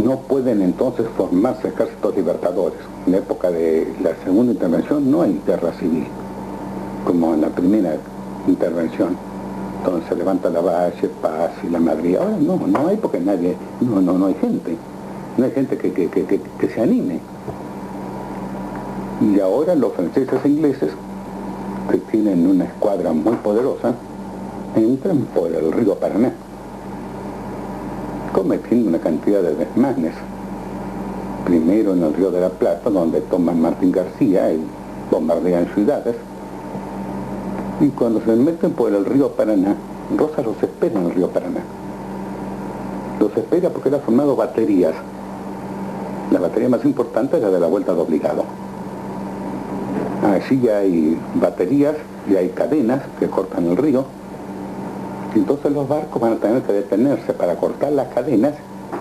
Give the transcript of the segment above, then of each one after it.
no pueden entonces formarse ejércitos libertadores. En la época de la segunda intervención no hay guerra civil, como en la primera intervención. Entonces se levanta la Valle, Paz y la Madrid. Ahora no hay, porque nadie, no hay gente. No hay gente que se anime. Y ahora los franceses e ingleses, que tienen una escuadra muy poderosa, entran por el río Paraná, cometiendo una cantidad de desmanes. Primero en el Río de la Plata, donde toman Martín García y bombardean ciudades. Y cuando se meten por el río Paraná, Rosas los espera en el río Paraná. Los espera porque él ha formado baterías. La batería más importante era de la Vuelta de Obligado. Allí hay baterías y hay cadenas que cortan el río. Y entonces los barcos van a tener que detenerse para cortar las cadenas,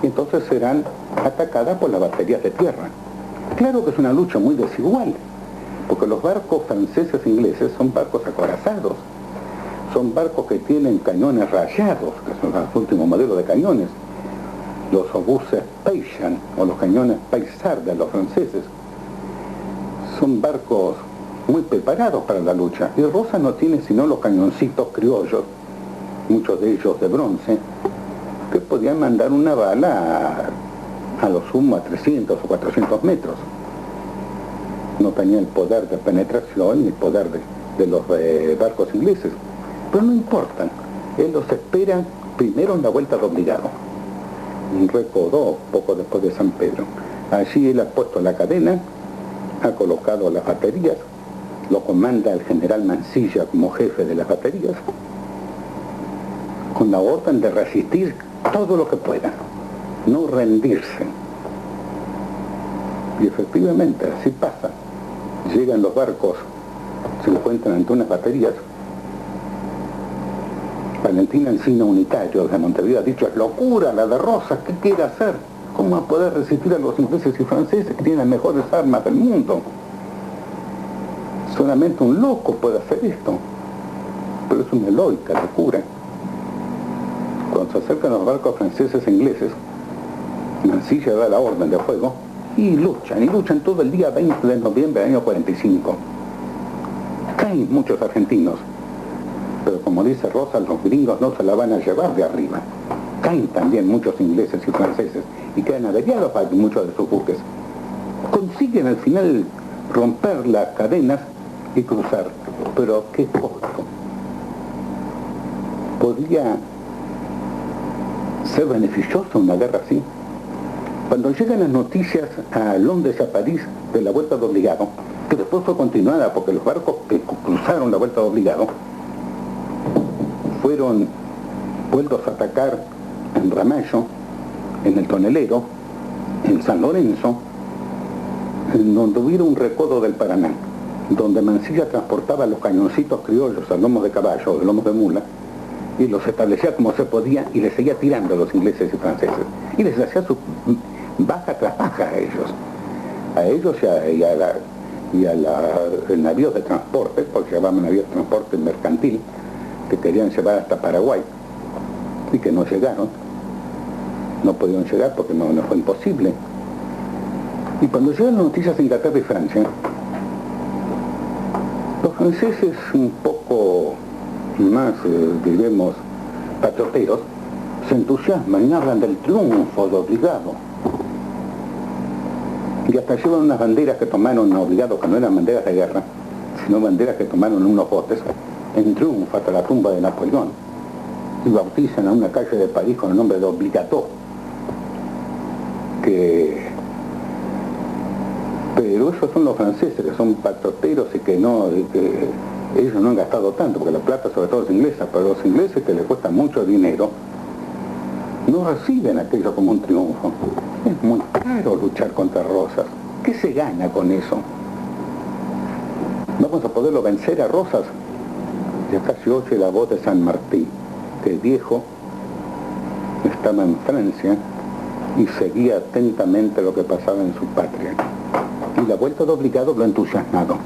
y entonces serán atacadas por las baterías de tierra. Claro que es una lucha muy desigual, porque los barcos franceses e ingleses son barcos acorazados, son barcos que tienen cañones rayados, que son los últimos modelos de cañones, los obuses Payshan o los cañones Paysard de los franceses. Son barcos muy preparados para la lucha, y Rosa no tiene sino los cañoncitos criollos, muchos de ellos de bronce, que podían mandar una bala a lo sumo a 300 o 400 metros. No tenía el poder de penetración ni el poder de los barcos ingleses, pero no importa. Él los espera primero en la Vuelta de Obligado, en Recordó, poco después de San Pedro. Allí él ha puesto la cadena, ha colocado las baterías, lo comanda el general Mansilla como jefe de las baterías, con la orden de resistir todo lo que pueda, no rendirse. Y efectivamente, así pasa. Llegan los barcos, se encuentran ante unas baterías. Valentín Encina, unitario de Montevideo, ha dicho: es locura la de Rosas, ¿qué quiere hacer? ¿Cómo va a poder resistir a los ingleses y franceses que tienen las mejores armas del mundo? Solamente un loco puede hacer esto. Pero es una heroica locura. Cuando se acercan los barcos franceses e ingleses, Mansilla da la orden de fuego y luchan todo el día 20 de noviembre del año 45. Caen muchos argentinos, pero como dice Rosas, los gringos no se la van a llevar de arriba. Caen también muchos ingleses y franceses y quedan averiados para muchos de sus buques. Consiguen al final romper las cadenas y cruzar, pero ¿a qué costo? ¿Podría ser beneficiosa una guerra así? Cuando llegan las noticias a Londres y a París de la Vuelta de Obligado, que después fue continuada porque los barcos que cruzaron la Vuelta de Obligado fueron vueltos a atacar en Ramallo, en el Tonelero, en San Lorenzo, en donde hubiera un recodo del Paraná, donde Mansilla transportaba los cañoncitos criollos a lomos de caballo o de lomos de mula, y los establecía como se podía y les seguía tirando a los ingleses y franceses. Y les hacía su baja tras baja a ellos y a navíos de transporte, porque se llamaban navíos de transporte mercantil, que querían llevar hasta Paraguay y que no llegaron. No pudieron llegar porque no fue imposible. Y cuando llegan las noticias de Inglaterra y Francia, los franceses un poco más, diremos, patrioteros, se entusiasman y hablan del triunfo de Obligado. Y hasta llevan unas banderas que tomaron a Obligado, que no eran banderas de guerra, sino banderas que tomaron en unos botes, en triunfo hasta la tumba de Napoleón. Y bautizan a una calle de París con el nombre de Obligato. Pero esos son los franceses, que son patrioteros y que ellos no han gastado tanto, porque la plata sobre todo es inglesa, pero los ingleses, que les cuesta mucho dinero, no reciben aquello como un triunfo. Es muy caro luchar contra Rosas. ¿Qué se gana con eso? ¿Vamos a poderlo vencer a Rosas? Ya casi oye la voz de San Martín, que el viejo estaba en Francia y seguía atentamente lo que pasaba en su patria. Y la Vuelta de Obligado lo ha entusiasmado.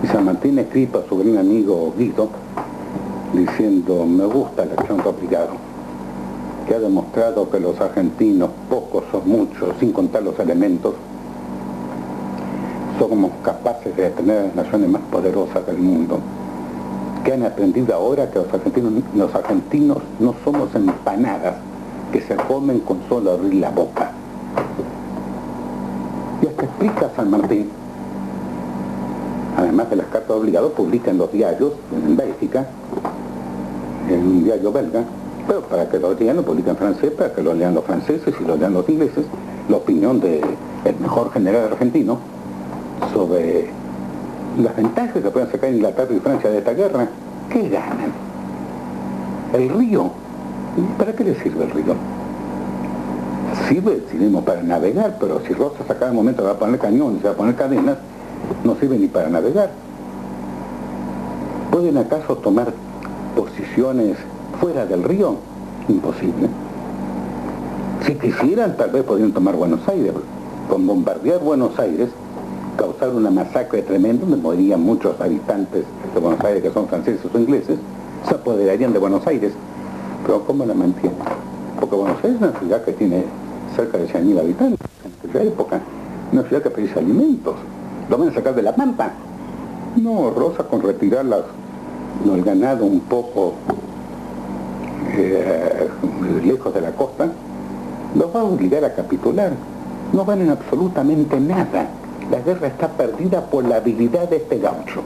Y San Martín escribe a su gran amigo Guido, diciendo: me gusta la acción de Obligado. que ha demostrado que los argentinos, pocos o muchos, sin contar los elementos, somos capaces de detener a las naciones más poderosas del mundo, que han aprendido ahora que los argentinos no somos empanadas que se comen con solo abrir la boca. Y hasta explica San Martín, además de las cartas obligadas, publica en los diarios, en Bélgica, en un diario belga, pero para que lo lean, lo publica en francés, para que lo lean los franceses y lo lean los ingleses, la opinión del mejor general argentino sobre las ventajas que pueden sacar Inglaterra y Francia de esta guerra. ¿Qué ganan? El río. ¿Para qué le sirve el río? Sirve, digamos, para navegar, pero si Rosas a cada momento va a poner cañones, va a poner cadenas, no sirve ni para navegar. ¿Pueden acaso tomar posiciones fuera del río? Imposible. Si quisieran, tal vez podrían tomar Buenos Aires. Con bombardear Buenos Aires, causar una masacre tremenda, donde morirían muchos habitantes de Buenos Aires que son franceses o ingleses, se apoderarían de Buenos Aires. Pero ¿cómo la mantienen? Porque Buenos Aires es una ciudad que tiene cerca de 100.000 habitantes en aquella época, una ciudad que produce alimentos. ¿Lo van a sacar de la pampa? No, Rosa, con retirar el ganado un poco lejos de la costa, los va a obligar a capitular. No ganan absolutamente nada. La guerra está perdida por la habilidad de este gaucho.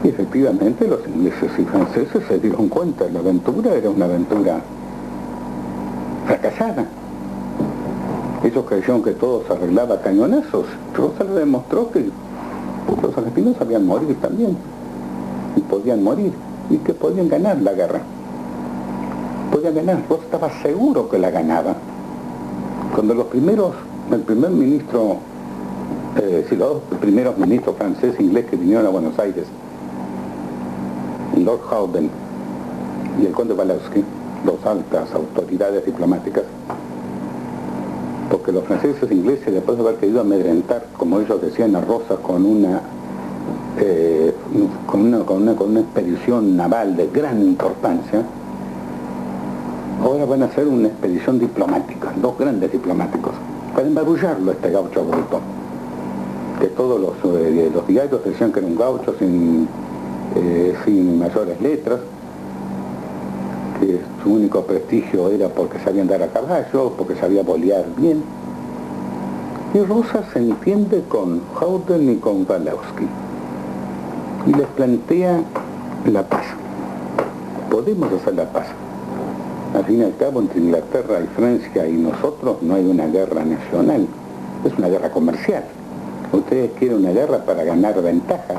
Y efectivamente los ingleses y franceses se dieron cuenta de la aventura, era una aventura fracasada. Ellos creyeron que todo se arreglaba a cañonazos. Rosa le demostró que los argentinos sabían morir también, y podían morir, y que podían ganar la guerra. Podían ganar. Rosa estaba seguro que la ganaba. Cuando el primer ministro, los dos primeros ministros francés e inglés que vinieron a Buenos Aires, Lord Howden y el conde Walewski, dos altas autoridades diplomáticas, porque los franceses e ingleses, después de haber querido amedrentar, como ellos decían, a Rosas con una expedición naval de gran importancia, ahora van a hacer una expedición diplomática, dos grandes diplomáticos, para embarullarlo a este gaucho bruto, que todos los diarios decían que era un gaucho sin mayores letras, que su único prestigio era porque sabía andar a caballo, porque sabía bolear bien. Y Rosa se entiende con Howden y con Walewski y les plantea la paz. Podemos hacer la paz. Al fin y al cabo, entre Inglaterra y Francia y nosotros no hay una guerra nacional, es una guerra comercial. Ustedes quieren una guerra para ganar ventajas.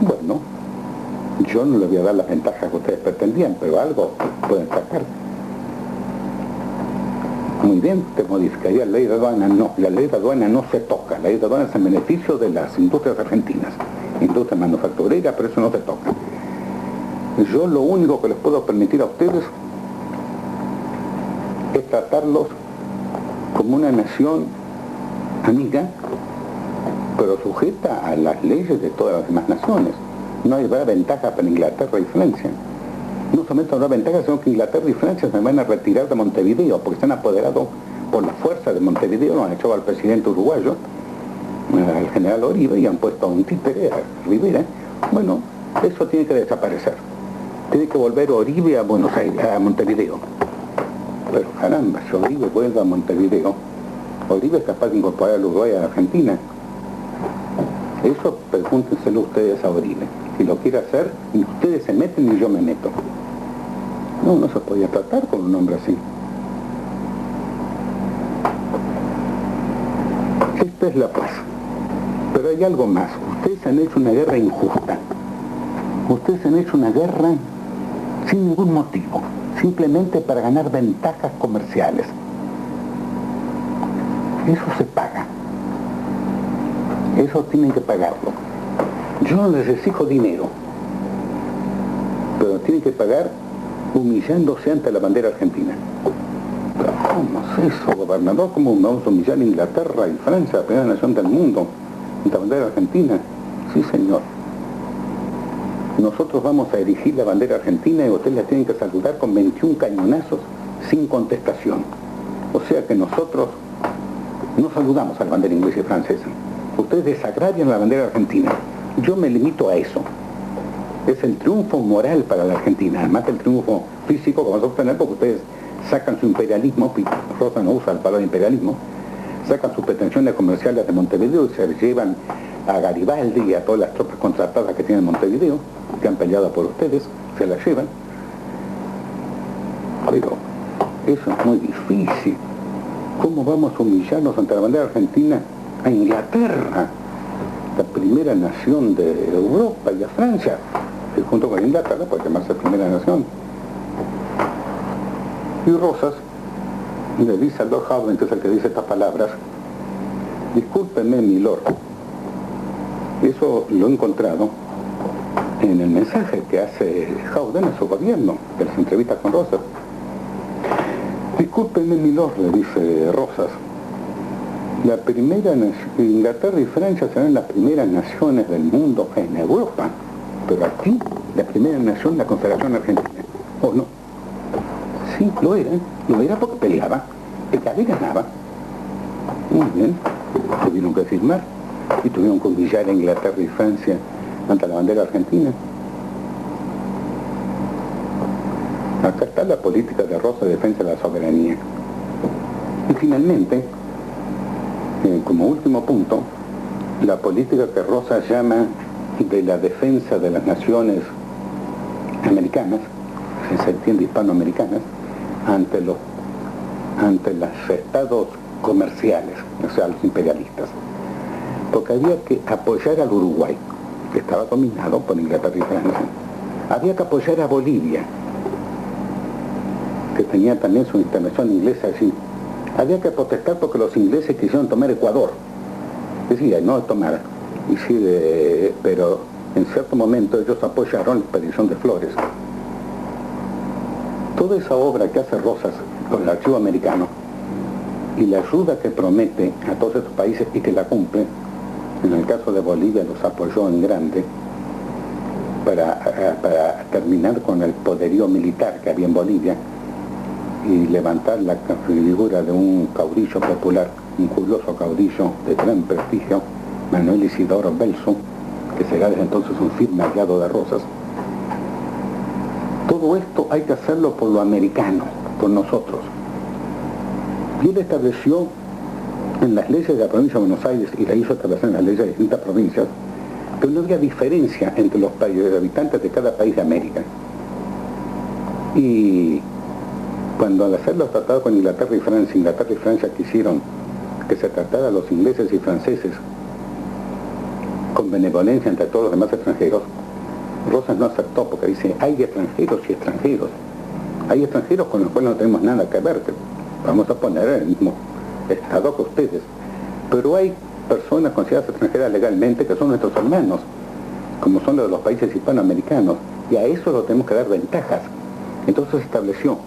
Bueno, yo no les voy a dar las ventajas que ustedes pretendían, pero algo pueden sacar. Muy bien, te modificaría la ley de aduana. No, la ley de aduana no se toca. La ley de aduana es en beneficio de las industrias argentinas, industria manufacturera, pero eso no se toca. Yo lo único que les puedo permitir a ustedes es tratarlos como una nación amiga, pero sujeta a las leyes de todas las demás naciones. No habrá ventaja para Inglaterra y Francia. No solamente habrá ventaja, sino que Inglaterra y Francia se van a retirar de Montevideo, porque están apoderados por la fuerza de Montevideo. Lo han echado al presidente uruguayo, al general Oribe, y han puesto a un títere, a Rivera. Bueno, eso tiene que desaparecer. Tiene que volver Oribe a Buenos Aires, a Montevideo. Pero caramba, si Oribe vuelve a Montevideo, Oribe es capaz de incorporar al Uruguay a la Argentina. Eso pregúntenselo ustedes a Oribe. Si lo quiere hacer, ni ustedes se meten ni yo me meto. No se podía tratar con un hombre así. Esta es la paz. Pero hay algo más. Ustedes han hecho una guerra injusta. Ustedes han hecho una guerra sin ningún motivo, simplemente para ganar ventajas comerciales. Eso se paga. Eso tienen que pagarlo. Yo no les exijo dinero, pero tienen que pagar humillándose ante la bandera argentina. Pero ¿cómo es eso, gobernador? ¿Cómo vamos a humillar a Inglaterra y Francia, la primera nación del mundo, ante la bandera argentina? Sí, señor. nosotros vamos a erigir la bandera argentina y ustedes la tienen que saludar con 21 cañonazos sin contestación. O sea que nosotros no saludamos a la bandera inglesa y francesa. Ustedes desagradian la bandera argentina. Yo me limito a eso. Es el triunfo moral para la Argentina, además del triunfo físico que vamos a obtener porque ustedes sacan su imperialismo, Rosa no usa el palabra imperialismo, sacan sus pretensiones comerciales de Montevideo y se llevan a Garibaldi y a todas las tropas contratadas que tienen Montevideo, que han peleado por ustedes, se las llevan. Pero eso es muy difícil. ¿Cómo vamos a humillarnos ante la bandera argentina a Inglaterra, la primera nación de Europa, y a Francia, que junto con Inglaterra puede llamarse primera nación? Y Rosas le dice a Lord Howden, que es el que dice estas palabras: discúlpeme, mi lord. Eso lo he encontrado en el mensaje que hace Howden a su gobierno, de las entrevistas con Rosas. Discúlpeme, mi lord, le dice Rosas. Inglaterra y Francia serán las primeras naciones del mundo en Europa, pero aquí la primera nación, la Confederación Argentina. ¿O no? Sí, lo era porque peleaba, y ganaba. Muy bien, tuvieron que firmar y tuvieron que humillar a Inglaterra y Francia ante la bandera argentina. Acá está la política de Rosas de defensa de la soberanía. Y finalmente, como último punto, la política que Rosas llama de la defensa de las naciones americanas, si se entiende hispanoamericanas, ante los estados comerciales, o sea, los imperialistas. Porque había que apoyar al Uruguay, que estaba dominado por Inglaterra y Francia. Había que apoyar a Bolivia, que tenía también su intervención inglesa allí. Había que protestar porque los ingleses quisieron tomar Ecuador. Decía, no tomar. Y sí, pero en cierto momento ellos apoyaron la expedición de Flores. Toda esa obra que hace Rosas con el archivo americano y la ayuda que promete a todos estos países y que la cumple, en el caso de Bolivia los apoyó en grande para terminar con el poderío militar que había en Bolivia y levantar la figura de un caudillo popular, un curioso caudillo de gran prestigio, Manuel Isidoro Belso, que será desde entonces un firme aliado de Rosas. Todo esto hay que hacerlo por lo americano, por nosotros. Y él estableció en las leyes de la provincia de Buenos Aires, y la hizo establecer en las leyes de distintas provincias, que no había diferencia entre los habitantes de cada país de América. Y cuando al hacer los tratados con Inglaterra y Francia quisieron que se tratara a los ingleses y franceses con benevolencia entre todos los demás extranjeros, Rosas no aceptó porque dice, hay extranjeros y extranjeros. Hay extranjeros con los cuales no tenemos nada que ver, que vamos a poner en el mismo estado que ustedes. Pero hay personas consideradas extranjeras legalmente que son nuestros hermanos, como son los de los países hispanoamericanos, y a eso lo tenemos que dar ventajas. Entonces se estableció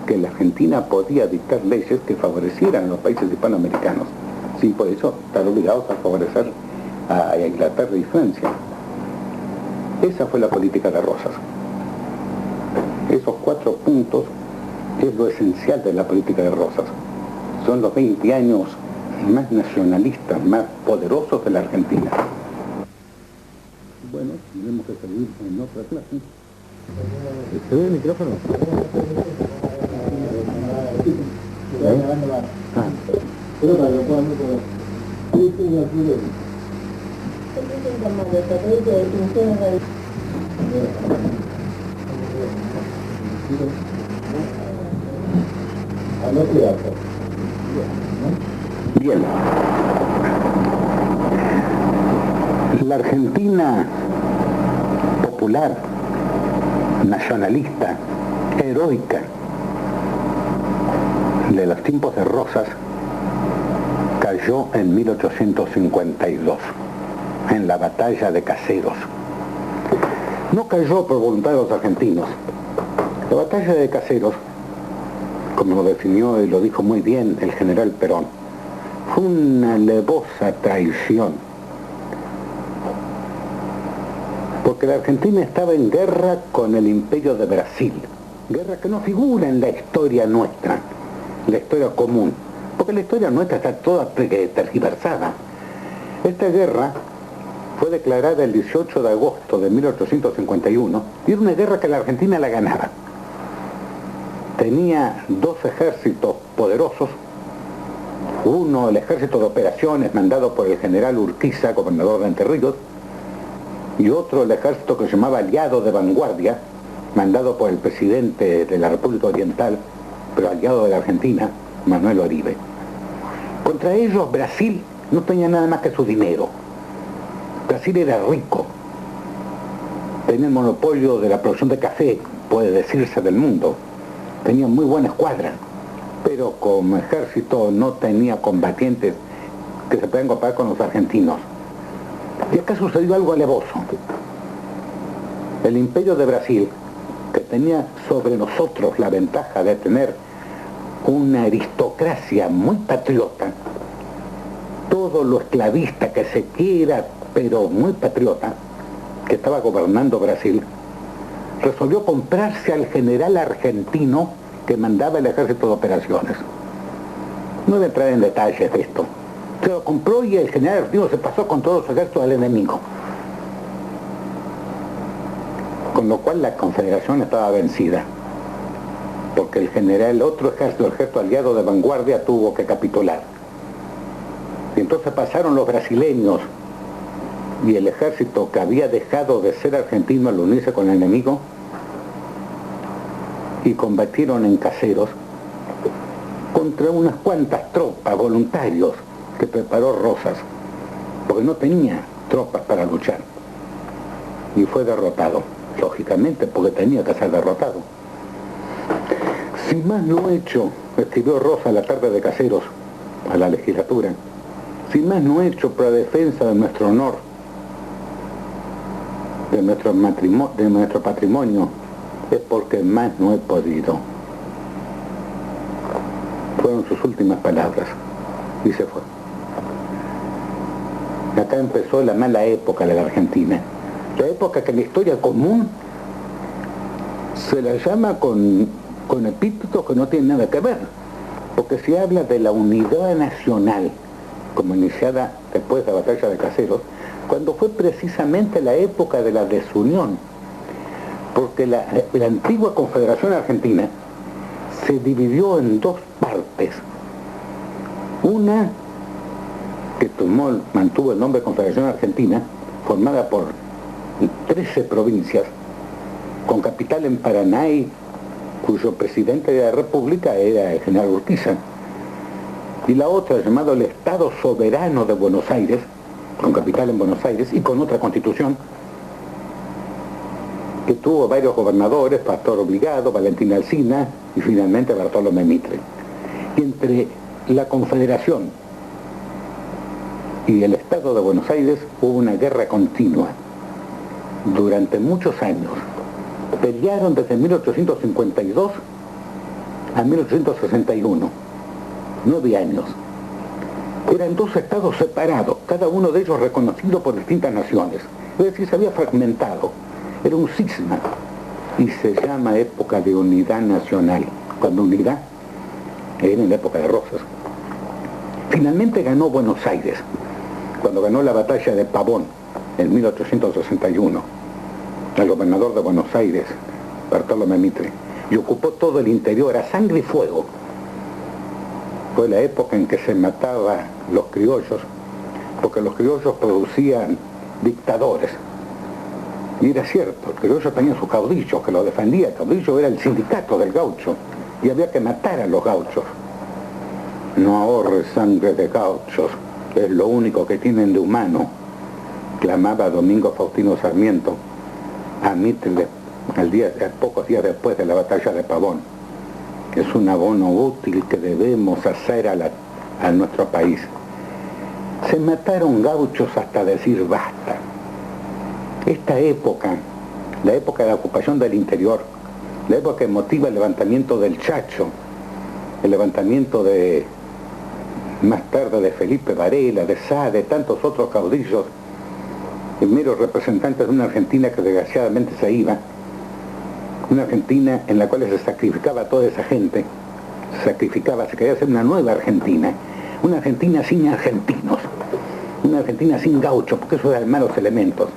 que la Argentina podía dictar leyes que favorecieran a los países hispanoamericanos, sin por eso estar obligados a favorecer a Inglaterra y Francia. Esa fue la política de Rosas. Esos 4 puntos es lo esencial de la política de Rosas. Son los 20 años más nacionalistas, más poderosos de la Argentina. Bueno, tenemos que seguir en otra clase. ¿Se ve el micrófono? Bien. La Argentina popular, nacionalista, heroica, de los tiempos de Rosas, cayó en 1852, en la batalla de Caseros. No cayó por voluntad de los argentinos. La batalla de Caseros, como lo definió y lo dijo muy bien el general Perón, fue una alevosa traición. Porque la Argentina estaba en guerra con el Imperio de Brasil, guerra que no figura en la historia nuestra, la historia común, porque la historia nuestra está toda tergiversada. Esta guerra fue declarada el 18 de agosto de 1851 y era una guerra que la Argentina la ganaba. Tenía dos ejércitos poderosos, uno el ejército de operaciones mandado por el general Urquiza, gobernador de Entre Ríos, y otro el ejército que se llamaba aliado de vanguardia, mandado por el presidente de la República Oriental, pero aliado de la Argentina, Manuel Oribe. Contra ellos Brasil no tenía nada más que su dinero. Brasil era rico, tenía el monopolio de la producción de café, puede decirse, del mundo, tenía muy buena escuadra, pero como ejército no tenía combatientes que se puedan comparar con los argentinos. Y acá sucedió algo alevoso. El Imperio de Brasil, que tenía sobre nosotros la ventaja de tener una aristocracia muy patriota, todo lo esclavista que se quiera, pero muy patriota, que estaba gobernando Brasil, resolvió comprarse al general argentino que mandaba el ejército de operaciones. No voy a entrar en detalles de esto. Se lo compró y el general argentino se pasó con todo su ejército al enemigo. Con lo cual la Confederación estaba vencida, porque el general, otro ejército, el ejército aliado de vanguardia, tuvo que capitular. Y entonces pasaron los brasileños y el ejército que había dejado de ser argentino al unirse con el enemigo, y combatieron en Caseros contra unas cuantas tropas, voluntarios, que preparó Rosas, porque no tenía tropas para luchar, y fue derrotado, lógicamente, porque tenía que ser derrotado. Sin más no hecho, escribió Rosas a la tarde de Caseros, a la legislatura, sin más no hecho para defensa de nuestro honor, de nuestro patrimonio, es porque más no he podido. Fueron sus últimas palabras, y se fue. Acá empezó la mala época de la Argentina, la época que en la historia común se la llama con epítetos que no tienen nada que ver, porque se habla de la unidad nacional, como iniciada después de la batalla de Caseros, cuando fue precisamente la época de la desunión, porque la antigua Confederación Argentina se dividió en dos partes. Una que mantuvo el nombre de Confederación Argentina, formada por 13 provincias, con capital en Paraná, y cuyo presidente de la República era el general Urquiza. Y la otra, llamado el Estado Soberano de Buenos Aires, con capital en Buenos Aires y con otra constitución, que tuvo varios gobernadores, Pastor Obligado, Valentín Alsina y finalmente Bartolomé Mitre. Y entre la Confederación y el Estado de Buenos Aires hubo una guerra continua durante muchos años. Pelearon desde 1852 a 1861, 9 años. Eran dos estados separados, cada uno de ellos reconocido por distintas naciones. Es decir, se había fragmentado. Era un cisma, y se llama época de unidad nacional, cuando unidad era en la época de Rosas. Finalmente ganó Buenos Aires, cuando ganó la batalla de Pavón en 1861, el gobernador de Buenos Aires, Bartolomé Mitre, y ocupó todo el interior a sangre y fuego. Fue la época en que se mataba los criollos, porque los criollos producían dictadores. Y era cierto, el criollo tenía sus caudillos que lo defendía. El caudillo era el sindicato del gaucho y había que matar a los gauchos. No ahorres sangre de gauchos, es lo único que tienen de humano, clamaba Domingo Faustino Sarmiento a Mitre pocos días después de la batalla de Pavón. Es un abono útil que debemos hacer a nuestro país. Se mataron gauchos hasta decir basta. Esta época, la época de la ocupación del interior, la época que motiva el levantamiento del Chacho, el levantamiento de, más tarde, de Felipe Varela, de Sá, de tantos otros caudillos, meros representantes de una Argentina que desgraciadamente se iba, una Argentina en la cual se sacrificaba a toda esa gente, se quería hacer una nueva Argentina, una Argentina sin argentinos, una Argentina sin gauchos, porque eso eran malos elementos.